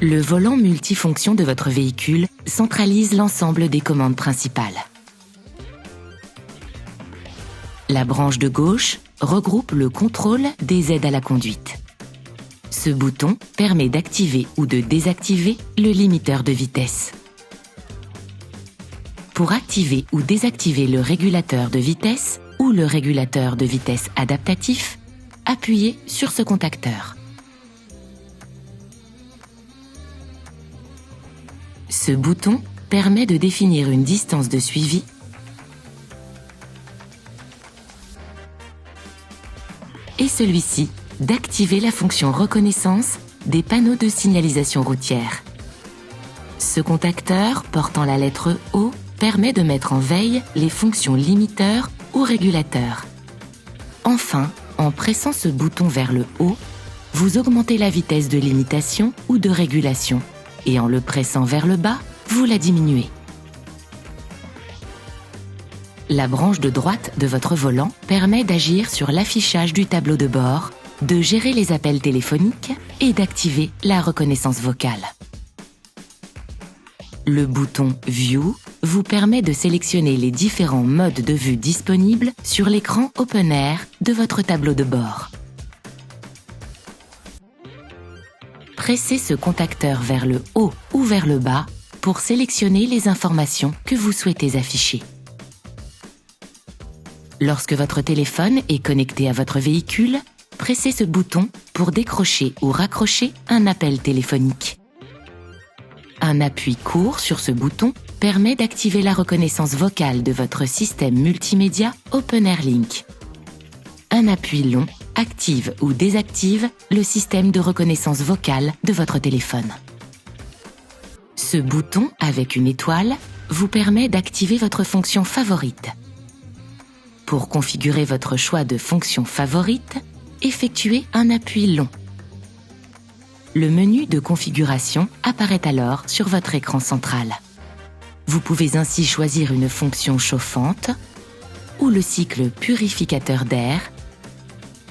Le volant multifonction de votre véhicule centralise l'ensemble des commandes principales. La branche de gauche regroupe le contrôle des aides à la conduite. Ce bouton permet d'activer ou de désactiver le limiteur de vitesse. Pour activer ou désactiver le régulateur de vitesse ou le régulateur de vitesse adaptatif, appuyez sur ce contacteur. Ce bouton permet de définir une distance de suivi et celui-ci d'activer la fonction reconnaissance des panneaux de signalisation routière. Ce contacteur portant la lettre O permet de mettre en veille les fonctions limiteurs ou régulateurs. Enfin, en pressant ce bouton vers le haut, vous augmentez la vitesse de limitation ou de régulation et en le pressant vers le bas, vous la diminuez. La branche de droite de votre volant permet d'agir sur l'affichage du tableau de bord, de gérer les appels téléphoniques et d'activer la reconnaissance vocale. Le bouton View vous permet de sélectionner les différents modes de vue disponibles sur l'écran Open Air de votre tableau de bord. Pressez ce contacteur vers le haut ou vers le bas pour sélectionner les informations que vous souhaitez afficher. Lorsque votre téléphone est connecté à votre véhicule, pressez ce bouton pour décrocher ou raccrocher un appel téléphonique. Un appui court sur ce bouton permet d'activer la reconnaissance vocale de votre système multimédia Open Air Link. Un appui long active ou désactive le système de reconnaissance vocale de votre téléphone. Ce bouton avec une étoile vous permet d'activer votre fonction favorite. Pour configurer votre choix de fonction favorite, effectuez un appui long. Le menu de configuration apparaît alors sur votre écran central. Vous pouvez ainsi choisir une fonction chauffante ou le cycle purificateur d'air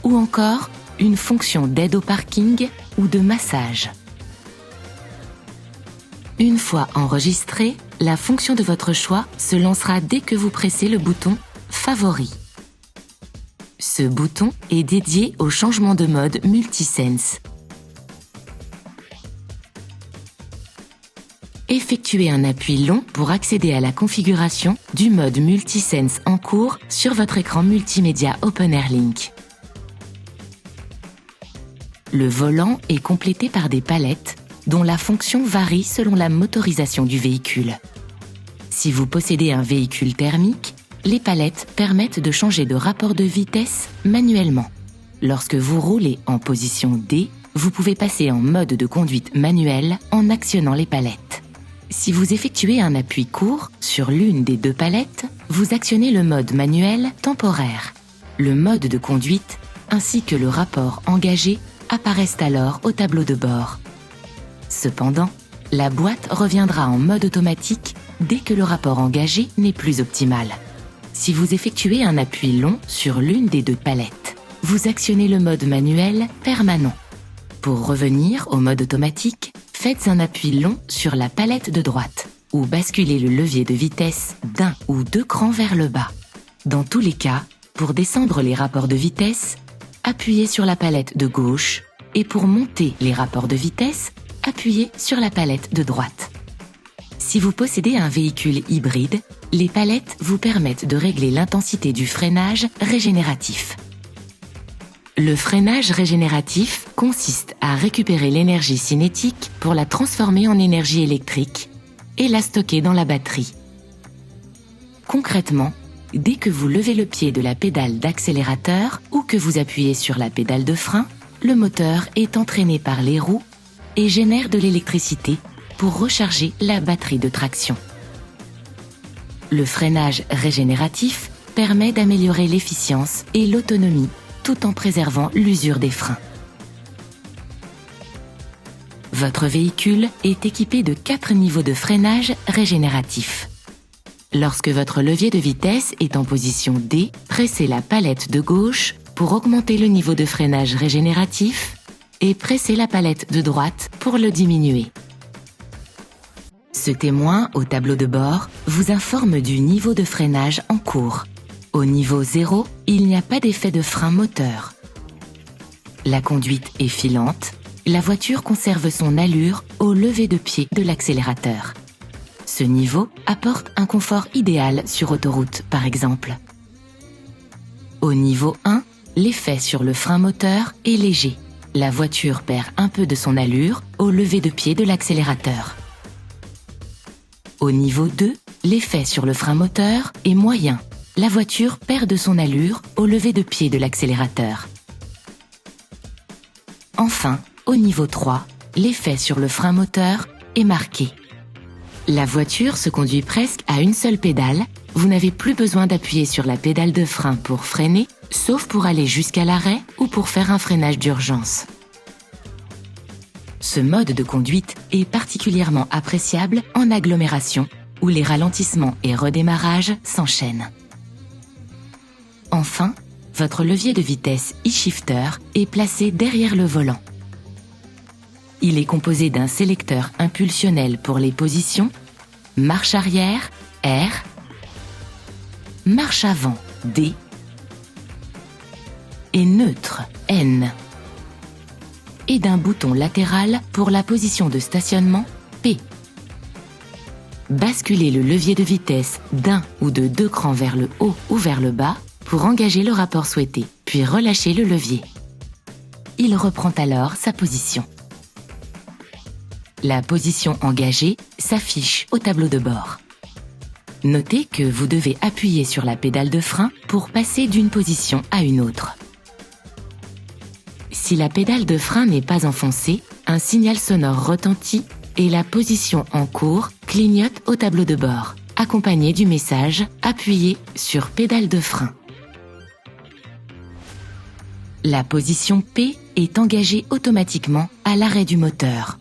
ou encore une fonction d'aide au parking ou de massage. Une fois enregistrée, la fonction de votre choix se lancera dès que vous pressez le bouton Favoris. Ce bouton est dédié au changement de mode Multisense. Effectuez un appui long pour accéder à la configuration du mode Multisense en cours sur votre écran multimédia Open Air Link. Le volant est complété par des palettes dont la fonction varie selon la motorisation du véhicule. Si vous possédez un véhicule thermique, les palettes permettent de changer de rapport de vitesse manuellement. Lorsque vous roulez en position D, vous pouvez passer en mode de conduite manuelle en actionnant les palettes. Si vous effectuez un appui court sur l'une des deux palettes, vous actionnez le mode manuel temporaire. Le mode de conduite ainsi que le rapport engagé apparaissent alors au tableau de bord. Cependant, la boîte reviendra en mode automatique dès que le rapport engagé n'est plus optimal. Si vous effectuez un appui long sur l'une des deux palettes, vous actionnez le mode manuel permanent. Pour revenir au mode automatique, faites un appui long sur la palette de droite ou basculez le levier de vitesse d'un ou deux crans vers le bas. Dans tous les cas, pour descendre les rapports de vitesse, appuyez sur la palette de gauche et pour monter les rapports de vitesse, appuyez sur la palette de droite. Si vous possédez un véhicule hybride, les palettes vous permettent de régler l'intensité du freinage régénératif. Le freinage régénératif consiste à récupérer l'énergie cinétique pour la transformer en énergie électrique et la stocker dans la batterie. Concrètement, dès que vous levez le pied de la pédale d'accélérateur ou que vous appuyez sur la pédale de frein, le moteur est entraîné par les roues et génère de l'électricité pour recharger la batterie de traction. Le freinage régénératif permet d'améliorer l'efficience et l'autonomie tout en préservant l'usure des freins. Votre véhicule est équipé de 4 niveaux de freinage régénératif. Lorsque votre levier de vitesse est en position D, pressez la palette de gauche pour augmenter le niveau de freinage régénératif et pressez la palette de droite pour le diminuer. Ce témoin au tableau de bord vous informe du niveau de freinage en cours. Au niveau 0, il n'y a pas d'effet de frein moteur. La conduite est filante, la voiture conserve son allure au lever de pied de l'accélérateur. Ce niveau apporte un confort idéal sur autoroute, par exemple. Au niveau 1, l'effet sur le frein moteur est léger. La voiture perd un peu de son allure au lever de pied de l'accélérateur. Au niveau 2, l'effet sur le frein moteur est moyen. La voiture perd de son allure au lever de pied de l'accélérateur. Enfin, au niveau 3, l'effet sur le frein moteur est marqué. La voiture se conduit presque à une seule pédale. Vous n'avez plus besoin d'appuyer sur la pédale de frein pour freiner, sauf pour aller jusqu'à l'arrêt ou pour faire un freinage d'urgence. Ce mode de conduite est particulièrement appréciable en agglomération, où les ralentissements et redémarrages s'enchaînent. Enfin, votre levier de vitesse e-shifter est placé derrière le volant. Il est composé d'un sélecteur impulsionnel pour les positions marche arrière, R, marche avant, D, et neutre, N, et d'un bouton latéral pour la position de stationnement, P. Basculez le levier de vitesse d'un ou de 2 crans vers le haut ou vers le bas pour engager le rapport souhaité, puis relâchez le levier. Il reprend alors sa position. La position engagée s'affiche au tableau de bord. Notez que vous devez appuyer sur la pédale de frein pour passer d'une position à une autre. Si la pédale de frein n'est pas enfoncée, un signal sonore retentit et la position en cours clignote au tableau de bord, accompagné du message « Appuyez sur pédale de frein ». La position P est engagée automatiquement à l'arrêt du moteur,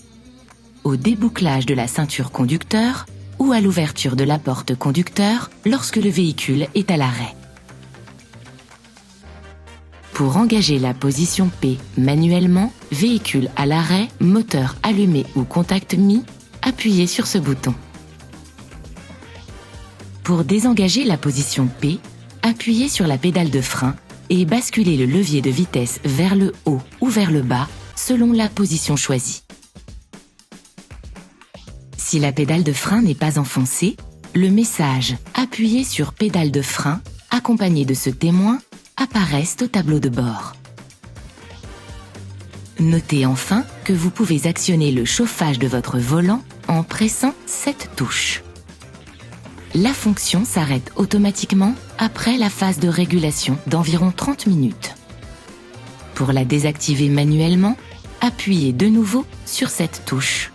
au débouclage de la ceinture conducteur ou à l'ouverture de la porte conducteur lorsque le véhicule est à l'arrêt. Pour engager la position P manuellement, véhicule à l'arrêt, moteur allumé ou contact mis, appuyez sur ce bouton. Pour désengager la position P, appuyez sur la pédale de frein et basculez le levier de vitesse vers le haut ou vers le bas selon la position choisie. Si la pédale de frein n'est pas enfoncée, le message « Appuyez sur pédale de frein » accompagné de ce témoin apparaissent au tableau de bord. Notez enfin que vous pouvez actionner le chauffage de votre volant en pressant cette touche. La fonction s'arrête automatiquement après la phase de régulation d'environ 30 minutes. Pour la désactiver manuellement, appuyez de nouveau sur cette touche.